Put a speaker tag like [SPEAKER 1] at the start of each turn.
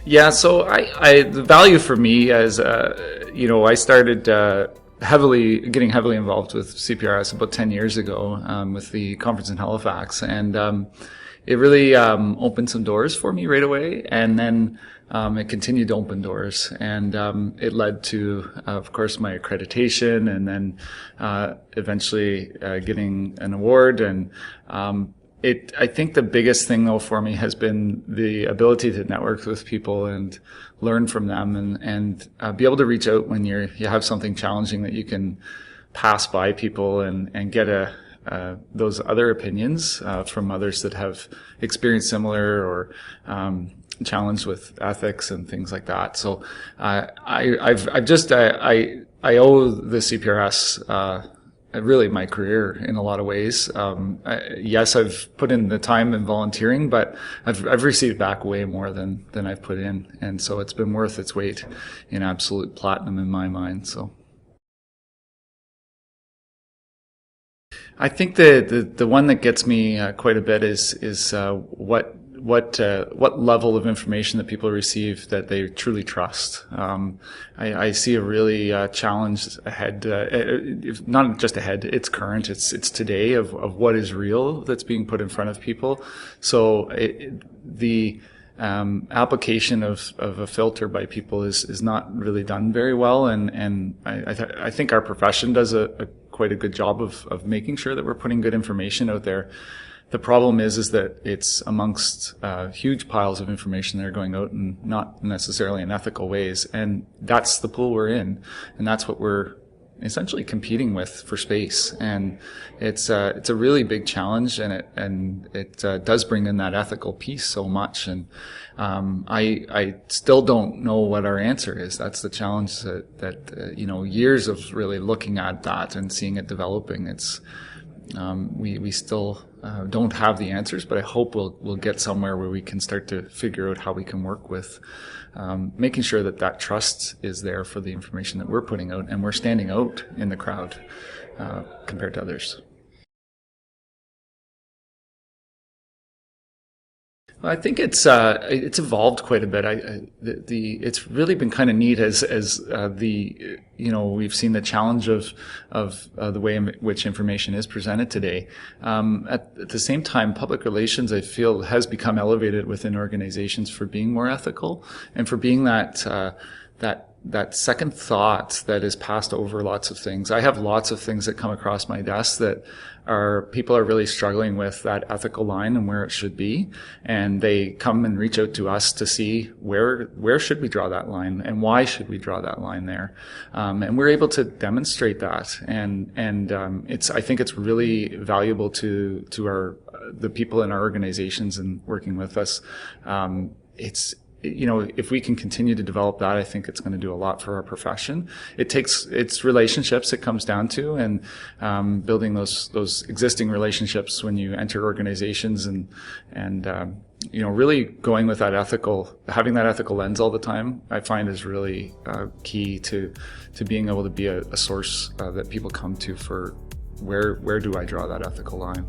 [SPEAKER 1] Yeah, so the value for me as I started getting heavily involved with CPRS about 10 years ago with the conference in Halifax, and it really opened some doors for me right away, and then it continued to open doors, and it led to, of course, my accreditation, and then eventually getting an award. And I think the biggest thing though for me has been the ability to network with people and learn from them, and be able to reach out when you have something challenging that you can pass by people and get those other opinions from others that have experienced similar or challenged with ethics and things like that. So I owe the CPRS really my career in a lot of ways. Yes, I've put in the time and volunteering, but I've received back way more than I've put in, and so it's been worth its weight in absolute platinum in my mind. So I think the one that gets me quite a bit is what level of information that people receive that they truly trust. I see a really challenge ahead, not just ahead, it's current, it's today of what is real that's being put in front of people. So the application of a filter by people is not really done very well, and I think our profession does quite a good job of making sure that we're putting good information out there. The problem is that it's amongst huge piles of information that are going out and not necessarily in ethical ways, and that's the pool we're in, and that's what we're essentially competing with for space. And it's a really big challenge, and it does bring in that ethical piece so much. And I still don't know what our answer is. That's the challenge that years of really looking at that and seeing it developing. It's we still don't have the answers, but I hope we'll get somewhere where we can start to figure out how we can work with making sure that trust is there for the information that we're putting out, and we're standing out in the crowd compared to others. I think it's evolved quite a bit. It's really been kind of neat as we've seen the challenge of the way in which information is presented today. At the same time, public relations, I feel, has become elevated within organizations for being more ethical and for being that second thought that is passed over lots of things. I have lots of things that come across my desk that people are really struggling with that ethical line and where it should be, and they come and reach out to us to see where should we draw that line and why should we draw that line there, and we're able to demonstrate that, and I think it's really valuable to the people in our organizations and working with us. If we can continue to develop that, I think it's going to do a lot for our profession. It's relationships it comes down to, and building those existing relationships when you enter organizations, and really going with having that ethical lens all the time, I find is really key to being able to be a source that people come to for where do I draw that ethical line.